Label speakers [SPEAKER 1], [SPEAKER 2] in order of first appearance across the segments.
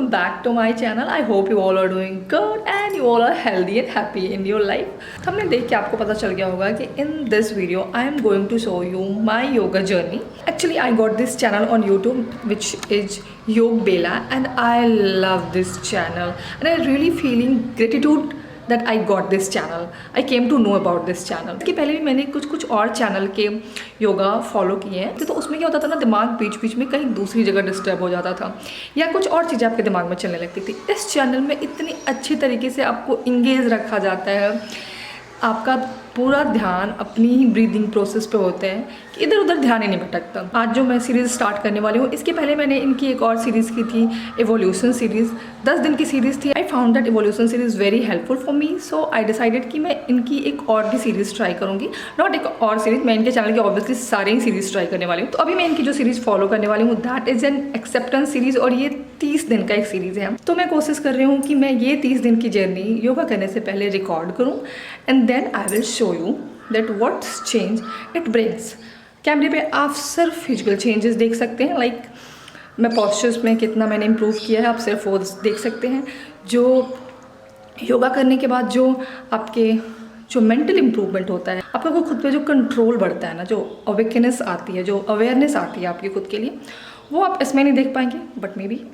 [SPEAKER 1] welcome back to my channel. I hope you all are doing good and you all are healthy and happy in your life. हमने देख के आपको पता चल गया होगा कि in this video I am going to show you my yoga journey. Actually I got this channel on YouTube which is Yog Bela and I love this channel and I really feeling gratitude that I got this channel. I came to know about this channel. इसके पहले भी मैंने कुछ और channel के yoga follow किए हैं तो उसमें क्या होता था ना, दिमाग बीच बीच में कहीं दूसरी जगह डिस्टर्ब हो जाता था या कुछ और चीज़ें आपके दिमाग में चलने लगती थी. इस चैनल में इतनी अच्छी तरीके से आपको इंगेज रखा जाता है, आपका पूरा ध्यान अपनी ही ब्रीदिंग प्रोसेस पे होते हैं कि इधर उधर ध्यान ही नहीं भटकता. आज जो मैं सीरीज़ स्टार्ट करने वाली हूँ, इसके पहले मैंने इनकी एक और सीरीज़ की थी, एवोल्यूशन सीरीज़. 10 दिन की सीरीज़ थी. I found that evolution series very helpful for me, so I decided कि मैं इनकी एक और भी सीरीज़ ट्राई करूँगी. नॉट एक और सीरीज़, मैं इनके चैनल की ऑब्वियसली सारी ही सीरीज़ ट्राई करने वाली हूँ. तो अभी मैं इनकी जो सीरीज़ फॉलो करने वाली हूँ that is an acceptance series और ये 30 दिन का एक सीरीज़ है. तो मैं कोशिश कर रही हूँ कि मैं ये 30 दिन की जर्नी योगा करने से पहले रिकॉर्ड करूँ and then I will show you that what change it brings. कैमरे पे आप सिर्फ फिजिकल चेंजेस देख सकते हैं, लाइक मैं पॉस्चर्स में कितना मैंने इम्प्रूव किया है आप सिर्फ वो देख सकते हैं. जो योगा करने के बाद जो आपके जो मेंटल इम्प्रूवमेंट होता है, आपका को खुद पे जो कंट्रोल बढ़ता है ना, जो अवेकनेस आती है, जो अवेयरनेस आती है आपकी खुद के लिए, वो आप इसमें नहीं देख पाएंगे but may be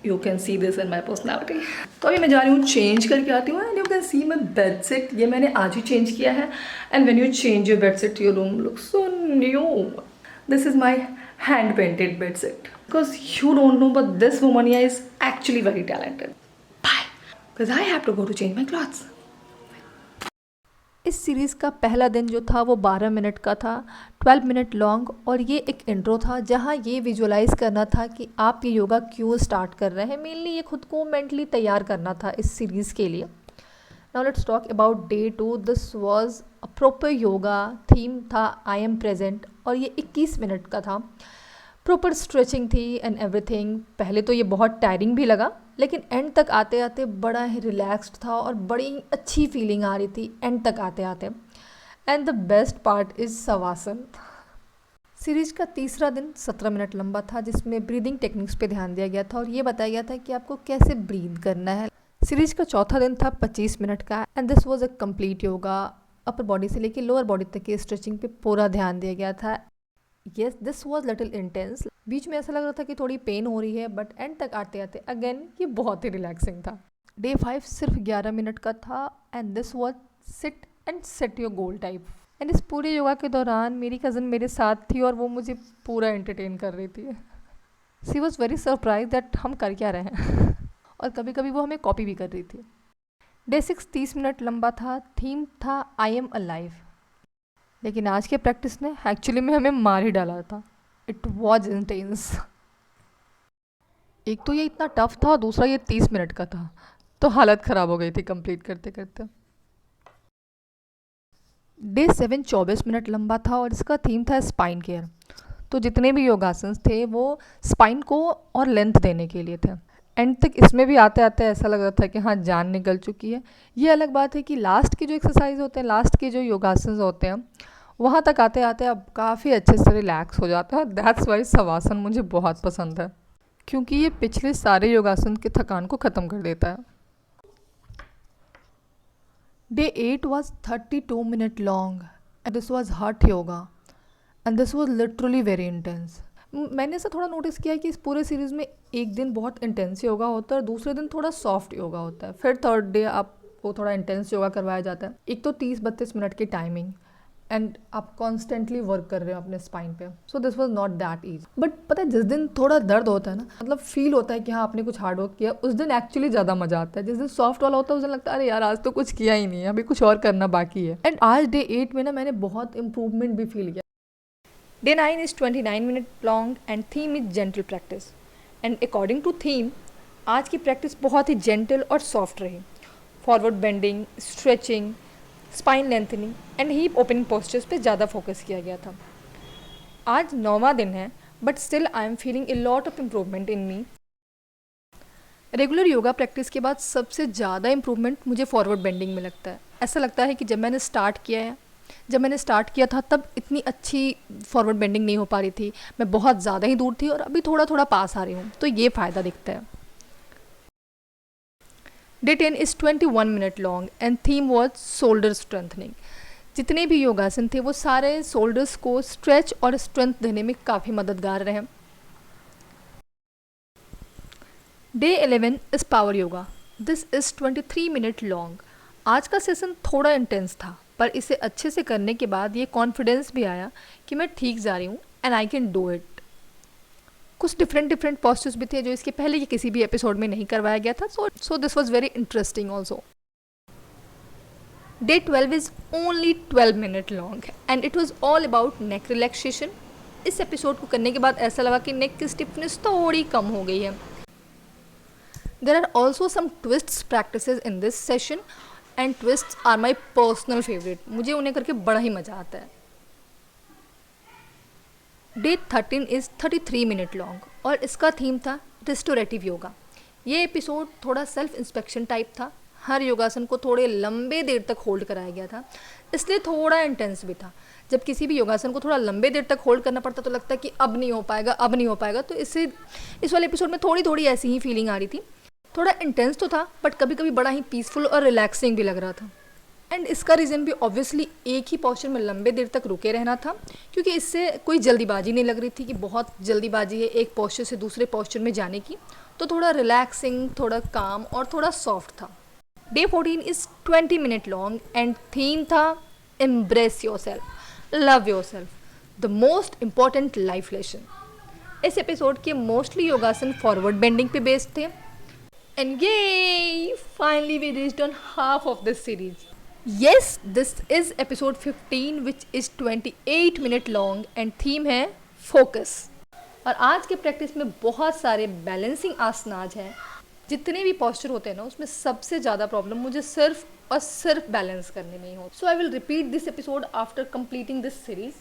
[SPEAKER 1] you can see this in my personality. तो अभी मैं जा रही हूँ चेंज करके आती हूँ and you can see my bed set. ये मैंने आज ही चेंज किया है and when you change your bed set your room look so new. This is my hand painted bed set because you don't know but this woman is actually very talented. Bye, because I have to go to change my clothes. इस series का पहला दिन जो था वो 12 minute का था, 12 minute long. और ये एक इंट्रो था जहाँ ये विजुअलाइज़ करना था कि आप ये योगा क्यों स्टार्ट कर रहे हैं. मेनली ये खुद को मेंटली तैयार करना था इस सीरीज़ के लिए. Now let's talk about day 2. This was a proper yoga. Theme था आई एम प्रेजेंट और ये 21 मिनट का था. प्रॉपर स्ट्रेचिंग थी एंड एवरीथिंग. पहले तो ये बहुत टायरिंग भी लगा लेकिन एंड तक आते आते बड़ा ही रिलैक्स्ड था और बड़ी अच्छी फीलिंग आ रही थी एंड तक आते आते. And the best part is shavasana. Series का तीसरा दिन 17 मिनट लंबा था जिसमें ब्रीदिंग टेक्निक्स पे ध्यान दिया गया था और ये बताया गया था कि आपको कैसे ब्रीद करना है. सीरीज का चौथा दिन था 25 मिनट का and this was a complete yoga. Upper body से लेकर लोअर बॉडी तक की स्ट्रेचिंग पे पूरा ध्यान दिया गया था. Yes, this was little intense. बीच में ऐसा लग रहा था कि थोड़ी पेन हो रही है बट एंड तक आते आते अगेन ये बहुत ही रिलैक्सिंग था. डे 5 सिर्फ 11 मिनट का था and this was sit and set your goal type. And इस पूरे योगा के दौरान मेरी कज़न मेरे साथ थी और वो मुझे पूरा एंटरटेन कर रही थी. She was very surprise that हम कर क्या रहे हैं और कभी कभी वो हमें कॉपी भी कर रही थी. डे 6 30 मिनट लंबा था. थीम था आई एम अलाइव. लेकिन आज के प्रैक्टिस ने एक्चुअली में हमें मार ही डाला था. It was intense. एक तो ये इतना टफ था और दूसरा ये 30 मिनट का था तो हालत ख़राब हो गई थी कंप्लीट करते करते. डे 7 24 मिनट लंबा था और इसका थीम था स्पाइन केयर. तो जितने भी योगासन थे वो स्पाइन को और लेंथ देने के लिए थे. एंड तक इसमें भी आते आते ऐसा लग रहा था कि हाँ जान निकल चुकी है. ये अलग बात है कि लास्ट के जो एक्सरसाइज होते हैं, लास्ट के जो योगासन होते हैं, वहाँ तक आते आते अब काफ़ी अच्छे से रिलैक्स हो जाता है. दैट्स वाई शवासन मुझे बहुत पसंद है क्योंकि ये पिछले सारे योगासन की थकान को ख़त्म कर देता है. Day 8 was 32 minute long and this was heart yoga and this was literally very intense. मैंने ऐसा थोड़ा नोटिस किया कि इस पूरे सीरीज़ में एक दिन बहुत इंटेंस योगा होता है और दूसरे दिन थोड़ा सॉफ्ट योगा होता है. फिर थर्ड डे आपको थोड़ा इंटेंस योगा करवाया जाता है. एक तो 30-32 मिनट की टाइमिंग एंड आप कॉन्स्टेंटली वर्क कर रहे हो अपने स्पाइन पे. So this was not that easy. But पता है जिस दिन थोड़ा दर्द होता है ना, मतलब फील होता है कि हाँ आपने कुछ हार्ड वर्क किया, उस दिन एक्चुअली ज़्यादा मजा आता है. जिस दिन सॉफ्ट वाला होता है उस दिन लगता है अरे यार आज तो कुछ किया ही नहीं है, अभी कुछ और करना बाकी है. एंड आज डे 8 में ना मैंने बहुत इंप्रूवमेंट भी फील किया. Day 9 is 29 minute long and theme is gentle practice. And according to theme आज की प्रैक्टिस बहुत ही जेंटल और सॉफ्ट रही. Forward bending, stretching, spine lengthening and hip opening postures पे ज़्यादा फोकस किया गया था. आज 9वां दिन है but still I am feeling a lot of improvement in me. Regular yoga practice के बाद सबसे ज़्यादा इम्प्रूवमेंट मुझे फॉरवर्ड बेंडिंग में लगता है. ऐसा लगता है कि जब मैंने स्टार्ट किया था तब इतनी अच्छी फॉरवर्ड बेंडिंग नहीं हो पा रही थी. मैं बहुत ज़्यादा ही दूर थी और अभी थोड़ा थोड़ा पास आ रही हूँ, तो ये फ़ायदा दिखता है. Day 10 is 21 minute long and theme was shoulder strengthening. जितने भी योगासन थे वो सारे शोल्डर्स को स्ट्रेच और स्ट्रेंथ देने में काफ़ी मददगार रहे। Day 11 is power yoga. This is 23 minute long. आज का सेशन थोड़ा इंटेंस था, पर इसे अच्छे से करने के बाद ये कॉन्फिडेंस भी आया कि मैं ठीक जा रही हूँ and I can do it. कुछ डिफरेंट पोस्चर्स भी थे जो इसके पहले के किसी भी एपिसोड में नहीं करवाया गया था, so this was very interesting also. Day 12 is only 12 minute long and it was all about neck relaxation. इस एपिसोड को करने के बाद ऐसा लगा कि नेक की स्टिफनेस थोड़ी कम हो गई है। There are also some twists practices in this session and twists are my personal favorite. मुझे उन्हें करके बड़ा ही मज़ा आता है। Day 13 is 33 minute long और इसका थीम था restorative योगा। ये एपिसोड थोड़ा सेल्फ इंस्पेक्शन टाइप था। हर योगासन को थोड़े लंबे देर तक होल्ड कराया गया था, इसलिए थोड़ा इंटेंस भी था। जब किसी भी योगासन को थोड़ा लंबे देर तक होल्ड करना पड़ता तो लगता है कि अब नहीं हो पाएगा, अब नहीं हो पाएगा। तो इस वाले एपिसोड में थोड़ी ऐसी ही फीलिंग आ रही थी। थोड़ा इंटेंस तो था बट कभी कभी बड़ा ही पीसफुल और रिलैक्सिंग भी लग रहा था। एंड इसका रीज़न भी ऑब्वियसली एक ही पोस्चर में लंबे देर तक रुके रहना था, क्योंकि इससे कोई जल्दीबाजी नहीं लग रही थी कि बहुत जल्दीबाजी है एक पोस्चर से दूसरे पोस्चर में जाने की। तो थोड़ा रिलैक्सिंग, थोड़ा काम और थोड़ा सॉफ्ट था। Day 14 is 20 minute long and theme था embrace yourself, love yourself, the most important life lesson. इस एपिसोड के मोस्टली योगासन फॉरवर्ड बेंडिंग पे बेस्ड थे। And yay! Finally we reached on half of this series. Yes, this is episode 15 which is 28 minute long and theme है focus. और आज के practice में बहुत सारे बैलेंसिंग आसनाज हैं। जितने भी पोस्चर होते हैं ना, उसमें सबसे ज़्यादा प्रॉब्लम मुझे सिर्फ और सिर्फ बैलेंस करने में ही हो। So I will repeat this episode after completing this series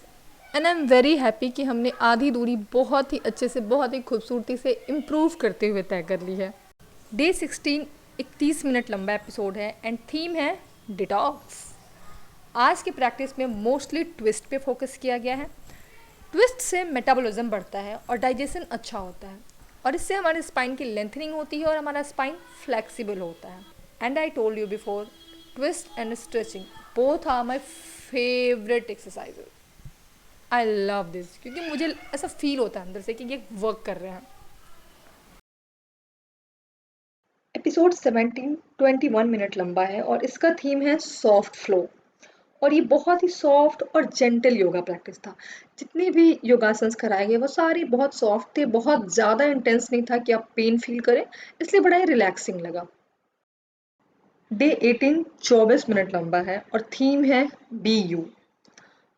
[SPEAKER 1] and I am very happy कि हमने आधी दूरी बहुत ही अच्छे से, बहुत ही खूबसूरती से इम्प्रूव करते हुए तय कर ली है। Day 16 31 मिनट लंबा एपिसोड है एंड थीम है डिटॉक्स। आज के प्रैक्टिस में मोस्टली ट्विस्ट पे फोकस किया गया है। ट्विस्ट से मेटाबॉलिज्म बढ़ता है और डाइजेशन अच्छा होता है और इससे हमारे स्पाइन की लेंथनिंग होती है और हमारा स्पाइन फ्लेक्सिबल होता है। And I told you before, twist and stretching both are my favourite exercises. I love this क्योंकि मुझे ऐसा फील होता है अंदर से कि ये वर्क कर रहे हैं। एपिसोड 17 21 मिनट लंबा है और इसका थीम है सॉफ्ट फ्लो। और ये बहुत ही सॉफ्ट और जेंटल योगा प्रैक्टिस था। जितने भी योगासन्स कराए गए वो सारे बहुत सॉफ्ट थे, बहुत ज़्यादा इंटेंस नहीं था कि आप पेन फील करें, इसलिए बड़ा ही रिलैक्सिंग लगा। डे 18 24 मिनट लंबा है और थीम है बी यू।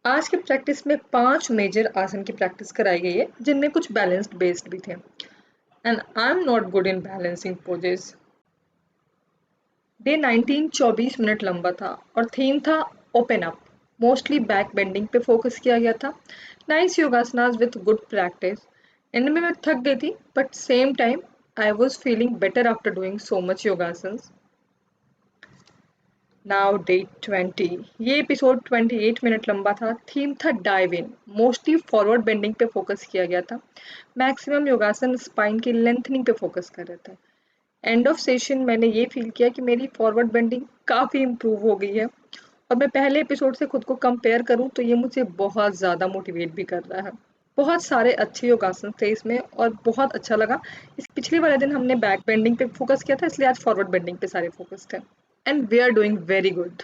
[SPEAKER 1] आज के प्रैक्टिस में 5 मेजर आसन की प्रैक्टिस कराई गई है जिनमें कुछ बैलेंस्ड बेस्ड भी थे and I am not good in balancing poses. Day 19 24 minute लंबा था और थीम था open up. Mostly back bending पे फोकस किया गया था। Nice yogasanas with good practice. End में मैं थक गई थी but same time I was feeling better after doing so much yogasanas. Now day 20, ये एपिसोड 28 मिनट लंबा था। थीम था dive in. Mostly forward bending पे फोकस किया गया था। मैक्सिमम योगासन स्पाइन की लेंथनिंग पे फोकस कर रहे थे। एंड ऑफ सेशन मैंने ये फील किया कि मेरी फॉरवर्ड बेंडिंग काफ़ी इम्प्रूव हो गई है और मैं पहले एपिसोड से खुद को कंपेयर करूं तो ये मुझे बहुत ज़्यादा मोटिवेट भी कर रहा है। बहुत सारे अच्छे योगासन थे इसमें और बहुत अच्छा लगा। इस पिछले वाले दिन हमने बैक बेंडिंग पे फोकस किया था, इसलिए आज फॉरवर्ड बेंडिंग पे सारे फोकस थे and we are doing very good.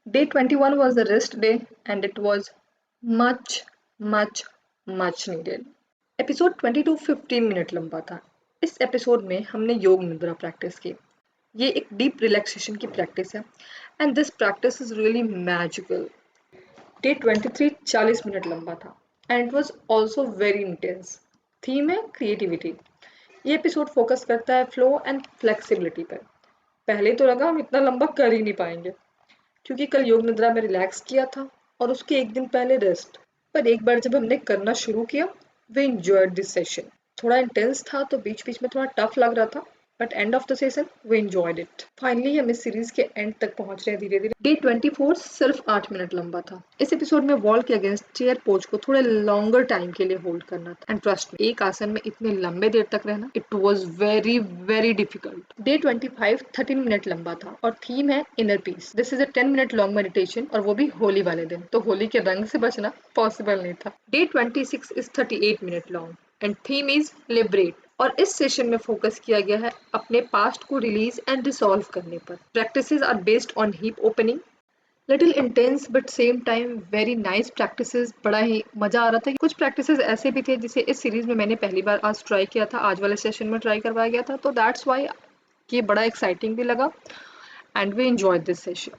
[SPEAKER 1] Day 21 was the rest day and it was much much much needed. Episode 22 15 minute लंबा था। इस एपिसोड में हमने योग निद्रा प्रैक्टिस की। ये एक डीप रिलैक्सेशन की प्रैक्टिस है and this practice is really magical. Day 23 40 minute लंबा था and it was also very intense. Theme है क्रिएटिविटी। ये एपिसोड फोकस करता है फ्लो एंड फ्लेक्सिबिलिटी पर। पहले तो लगा हम इतना लंबा कर ही नहीं पाएंगे क्योंकि कल योग निद्रा में रिलैक्स किया था और उसके एक दिन पहले रेस्ट। पर एक बार जब हमने करना शुरू किया वी एंजॉयड दिस सेशन। थोड़ा इंटेंस था तो बीच बीच में थोड़ा टफ लग रहा था but end of the session we enjoyed it. Finally हम इस सीरीज के एंड तक पहुंच रहे हैं धीरे धीरे। डे 24 सिर्फ 8 मिनट लंबा था। इस एपिसोड में वॉल के अगेंस्ट चेयर पोज को थोड़े लॉन्गर टाइम के लिए होल्ड करना था। एंड ट्रस्ट मी, एक आसन में इतने लंबे देर तक रहना, it was very very difficult. Day 25 13 minute लंबा था और थीम है inner peace. This is a 10 minute long meditation और वो भी होली वाले दिन, तो होली के रंग से बचना पॉसिबल नहीं था। Day 26 is 38 minute long and theme is liberate. और इस सेशन में फोकस किया गया है अपने पास्ट को रिलीज एंड डिसॉल्व करने पर। Practices are based on hip opening, little intense but same time very nice practices. बड़ा ही मजा आ रहा था। कुछ प्रैक्टिसेस ऐसे भी थे जिसे इस सीरीज में मैंने पहली बार आज ट्राई किया था, आज वाले सेशन में ट्राई करवाया गया था, तो दैट्स वाई ये बड़ा एक्साइटिंग भी लगा and we enjoy this session.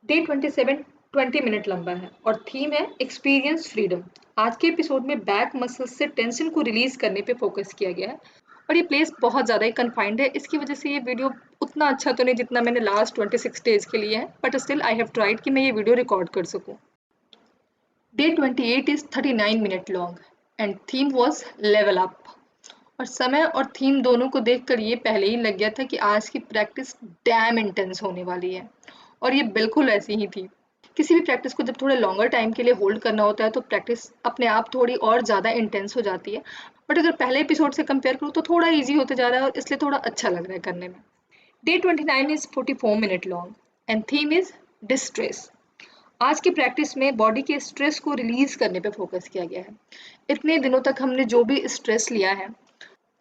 [SPEAKER 1] Day 27 20 minute लंबा है और थीम है एक्सपीरियंस फ्रीडम। आज के एपिसोड में बैक मसल्स से टेंशन को रिलीज करने पे फोकस किया गया है और ये प्लेस बहुत ज़्यादा ही कन्फाइंड है। इसकी वजह से ये वीडियो उतना अच्छा तो नहीं जितना मैंने लास्ट 26 डेज के लिए है, but still I have tried कि मैं ये वीडियो रिकॉर्ड कर सकूँ। Day 28 is 39 minute long and theme was level up. और समय और थीम दोनों को देखकर ये पहले ही लग गया था कि आज की प्रैक्टिस डैम इंटेंस होने वाली है और ये बिल्कुल ऐसी ही थी। किसी भी प्रैक्टिस को जब थोड़े लॉन्गर टाइम के लिए होल्ड करना होता है तो प्रैक्टिस अपने आप थोड़ी और ज़्यादा इंटेंस हो जाती है, बट अगर पहले एपिसोड से कंपेयर करूँ तो थोड़ा इजी होते जा रहा है और इसलिए थोड़ा अच्छा लग रहा है करने में। Day 29 is 44 minute long and theme is distress. आज की प्रैक्टिस में बॉडी के स्ट्रेस को रिलीज करने पे फोकस किया गया है। इतने दिनों तक हमने जो भी स्ट्रेस लिया है,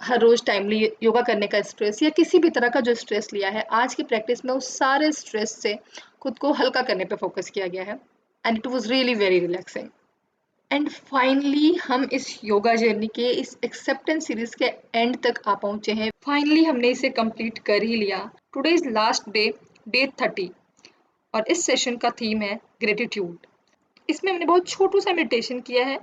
[SPEAKER 1] हर रोज टाइमली योगा करने का स्ट्रेस या किसी भी तरह का जो स्ट्रेस लिया है, आज की प्रैक्टिस में उस सारे स्ट्रेस से खुद को हल्का करने पे फोकस किया गया है and it was really very relaxing. And finally हम इस योगा जर्नी के इस एक्सेप्टेंस सीरीज के एंड तक आ पहुंचे हैं। फाइनली हमने इसे कंप्लीट कर ही लिया। Today is last day, day 30, और इस सेशन का थीम है ग्रेटिट्यूड। इसमें हमने बहुत छोटू सा मेडिटेशन किया है।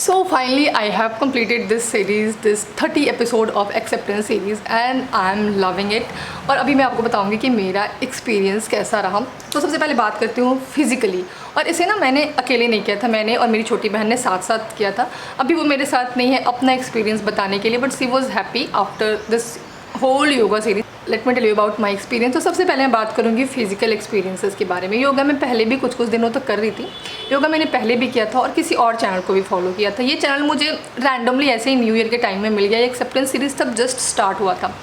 [SPEAKER 1] So finally I have completed this series, this 30 episode of acceptance series and I am loving it। और अभी मैं आपको बताऊंगी कि मेरा एक्सपीरियंस कैसा रहा। तो सबसे पहले बात करती हूँ फिज़िकली, और इसे ना मैंने अकेले नहीं किया था, मैंने और मेरी छोटी बहन ने साथ साथ किया था। अभी वो मेरे साथ नहीं है अपना एक्सपीरियंस बताने के लिए, but she was happy after this whole yoga series. Let me tell you about my experience. तो सबसे पहले मैं बात करूँगी फिजिकल एक्सपीरियंसेस के बारे में। योगा मैं पहले भी कुछ दिनों तक कर रही थी। योगा मैंने पहले भी किया था और किसी और चैनल को भी फॉलो किया था। ये चैनल मुझे रैंडमली ऐसे ही न्यू ईयर के टाइम में मिल गया। ये एक्सेप्टेंस सीरीज तब जस्ट स्टार्ट हुआ था,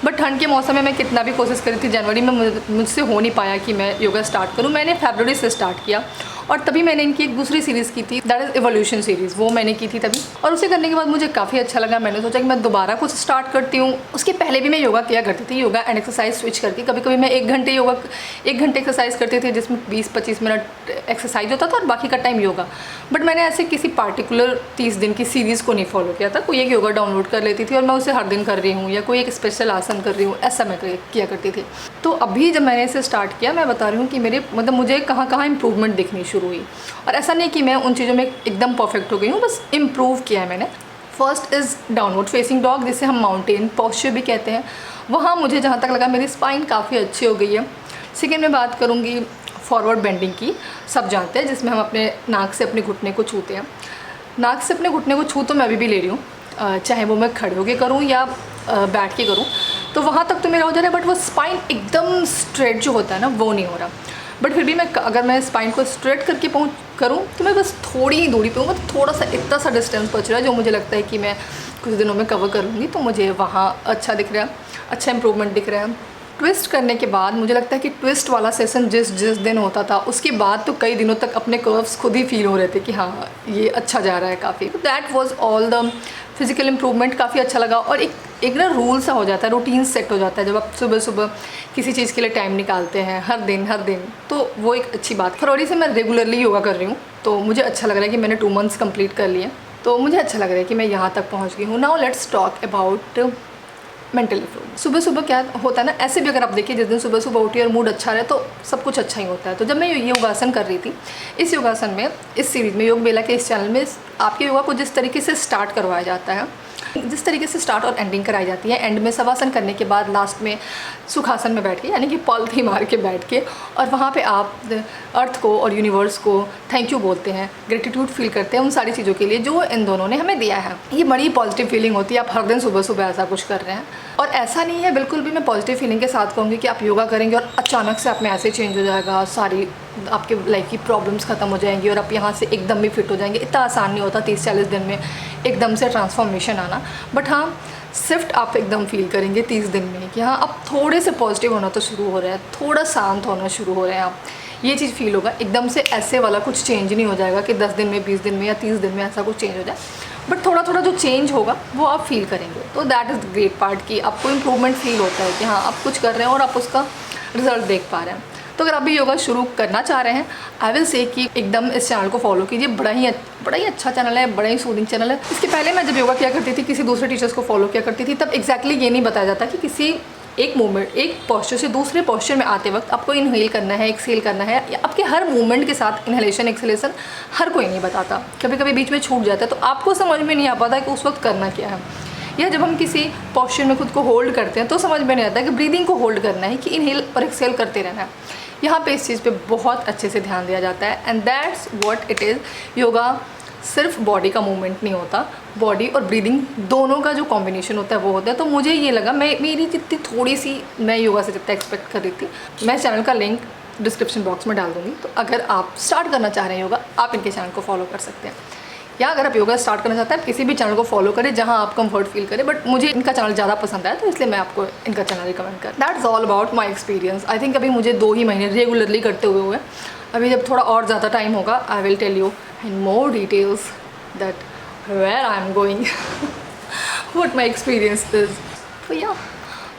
[SPEAKER 1] बट ठंड के मौसम में मैं कितना भी कोशिश करी थी, जनवरी में मुझसे हो नहीं पाया कि मैं योगा स्टार्ट करूँ। मैंने फरवरी से स्टार्ट किया और तभी मैंने इनकी एक दूसरी सीरीज़ की थी, दैट इज़ इवोल्यूशन सीरीज़, वो मैंने की थी तभी। और उसे करने के बाद मुझे काफ़ी अच्छा लगा। मैंने सोचा कि मैं दोबारा कुछ स्टार्ट करती हूँ। उसके पहले भी मैं योगा किया करती थी, योगा एंड एक्सरसाइज स्विच करके। कभी कभी मैं 1 घंटे एक्सरसाइज करती थी जिसमें 20-25 मिनट एक्सरसाइज होता था और बाकी का टाइम योगा। बट मैंने ऐसे किसी पार्टिकुलर 30 दिन की सीरीज़ को नहीं फॉलो किया था। कोई एक योगा डाउनलोड कर लेती थी और मैं उसे हर दिन कर रही हूँ, या कोई एक स्पेशल आसन कर रही हूँ, ऐसा मैं किया करती थी। तो अभी जब मैंने इसे स्टार्ट किया, मैं बता रही हूँ कि मेरे मुझे कहाँ इंप्रूवमेंट दिखनी शुरू हुई। और ऐसा नहीं कि मैं उन चीज़ों में एकदम परफेक्ट हो गई हूँ, बस इम्प्रूव किया है मैंने। First is downward facing dog, जिसे हम माउंटेन पोस्चर भी कहते हैं। वहाँ मुझे जहाँ तक लगा मेरी स्पाइन काफ़ी अच्छी हो गई है। सेकेंड में बात करूँगी फॉरवर्ड बेंडिंग की। सब जानते हैं, जिसमें हम अपने नाक से अपने घुटने को छूते हैं। नाक से अपने घुटने को छू तो मैं अभी भी ले रही हूँ, चाहे वो मैं खड़े होके करूँ या बैठ के करूँ, तो वहाँ तक तो मेरा हो जा रहा है। बट वो स्पाइन एकदम स्ट्रेट जो होता है ना, वो नहीं हो रहा। बट फिर भी अगर मैं स्पाइन को स्ट्रेट करके करूँ तो मैं बस थोड़ी ही दूरी पे हूँ, मतलब थोड़ा सा इतना सा डिस्टेंस बच रहा है जो मुझे लगता है कि मैं कुछ दिनों में कवर कर लूँगी। तो मुझे वहाँ अच्छा दिख रहा है, अच्छा इंप्रूवमेंट दिख रहा है। ट्विस्ट करने के बाद मुझे लगता है कि ट्विस्ट वाला सेशन जिस दिन होता था, उसके बाद तो कई दिनों तक अपने कर्व्स खुद ही फील हो रहे थे कि हाँ ये अच्छा जा रहा है काफ़ी। That was all the physical improvement. काफ़ी अच्छा लगा। और एक ना रूल सा हो जाता है, रूटीन सेट हो जाता है जब आप सुबह सुबह किसी चीज़ के लिए टाइम निकालते हैं हर दिन, तो वो एक अच्छी बात। फरवरी से मैं रेगुलरली योगा कर रही हूँ, तो मुझे अच्छा लग रहा है कि मैंने 2 मंथ्स कंप्लीट कर लिए, तो मुझे अच्छा लग रहा है कि मैं यहाँ तक पहुँच गई हूँ। Now let's talk about mental improvement. सुबह सुबह क्या होता है ना, ऐसे भी अगर आप देखिए जिस दिन सुबह सुबह उठिए और मूड अच्छा रहे तो सब कुछ अच्छा ही होता है। तो जब मैं योगासन कर रही थी, इस योगासन में, इस सीरीज़ में, योग बेला के इस चैनल में आपके योगा को जिस तरीके से स्टार्ट करवाया जाता है, जिस तरीके से स्टार्ट और एंडिंग कराई जाती है, एंड में शवासन करने के बाद लास्ट में सुखासन में बैठ के, यानी कि पॉलिथी मार के बैठ के, और वहाँ पे आप अर्थ को और यूनिवर्स को थैंक यू बोलते हैं, ग्रेटिट्यूड फील करते हैं उन सारी चीज़ों के लिए जो इन दोनों ने हमें दिया है। ये बड़ी पॉजिटिव फीलिंग होती है, आप हर दिन सुबह सुबह ऐसा कुछ कर रहे हैं। और ऐसा नहीं है बिल्कुल भी, मैं पॉजिटिव फीलिंग के साथ कहूँगी कि आप योगा करेंगे और अचानक से आप में ऐसे चेंज हो जाएगा, सारी आपके लाइफ की प्रॉब्लम्स ख़त्म हो जाएंगी और आप यहाँ से एकदम भी फिट हो जाएंगे। इतना आसान नहीं होता 30-40 दिन में एकदम से ट्रांसफॉर्मेशन आना, बट हाँ शिफ्ट आप एकदम फील करेंगे 30 दिन में कि हाँ अब थोड़े से पॉजिटिव होना तो शुरू हो रहा है, थोड़ा शांत होना शुरू हो रहे हैं आप, ये चीज़ फील होगा। एकदम से ऐसे वाला कुछ चेंज नहीं हो जाएगा कि 10 दिन में, 20 दिन में या 30 दिन में ऐसा कुछ चेंज हो जाए, बट थोड़ा थोड़ा जो चेंज होगा वो आप फील करेंगे। तो दैट इज़ ग्रेट पार्ट कि आपको इम्प्रूवमेंट फील होता है कि हाँ आप कुछ कर रहे हैं और आप उसका रिजल्ट देख पा रहे हैं। तो अगर आप भी योगा शुरू करना चाह रहे हैं, आई विल से कि एकदम इस चैनल को फॉलो कीजिए। बड़ा ही अच्छा चैनल है, बड़ा ही सूदिंग चैनल है। इसके पहले मैं जब योगा किया करती थी, किसी दूसरे टीचर्स को फॉलो किया करती थी, तब एक्जैक्टली ये नहीं बताया जाता कि किसी एक मूवमेंट, एक पोस्चर से दूसरे पोस्चर में आते वक्त आपको इनहेल करना है, एक्सहेल करना है, या आपके हर मूवमेंट के साथ इनहेलेशन एक्सहेलेशन हर कोई नहीं बताता, कभी कभी बीच में छूट जाता है, तो आपको समझ में नहीं आ पाता कि उस वक्त करना क्या है। या जब हम किसी पोस्चर में खुद को होल्ड करते हैं तो समझ में नहीं आता कि ब्रीदिंग को होल्ड करना है कि इनहेल और एक्सहेल करते रहना है। यहाँ पे इस चीज़ पे बहुत अच्छे से ध्यान दिया जाता है, and that's what it is. Yoga सिर्फ बॉडी का मूवमेंट नहीं होता, बॉडी और ब्रीदिंग दोनों का जो कॉम्बिनेशन होता है वो होता है। तो मुझे ये लगा, मेरी जितनी थोड़ी सी मैं योगा से जितना एक्सपेक्ट कर रही थी, मैं चैनल का लिंक डिस्क्रिप्शन बॉक्स में डाल दूँगी। तो अगर आप स्टार्ट करना चाह रहे हैं योगा, आप इनके चैनल को फॉलो कर सकते हैं। या अगर आप योगा स्टार्ट करना चाहते हैं, आप किसी भी चैनल को फॉलो करें जहां आप कंफर्ट फील करें, बट मुझे इनका चैनल ज़्यादा पसंद आया तो इसलिए मैं आपको इनका चैनल रिकमेंड कर। That's all about my experience. I think अभी मुझे 2 ही महीने रेगुलरली करते हुए अभी जब थोड़ा और ज़्यादा टाइम होगा, I will tell you in more details that where I am going, what my experience is. तो या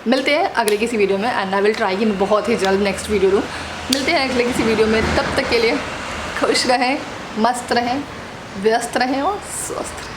[SPEAKER 1] मिलते हैं अगले किसी वीडियो में, एंड आई विल ट्राई कि मैं बहुत ही जल्द नेक्स्ट वीडियो दूँ। मिलते हैं अगले किसी वीडियो में, तब तक के लिए खुश रहें, मस्त रहें, व्यस्त रहें और स्वस्थ रहें।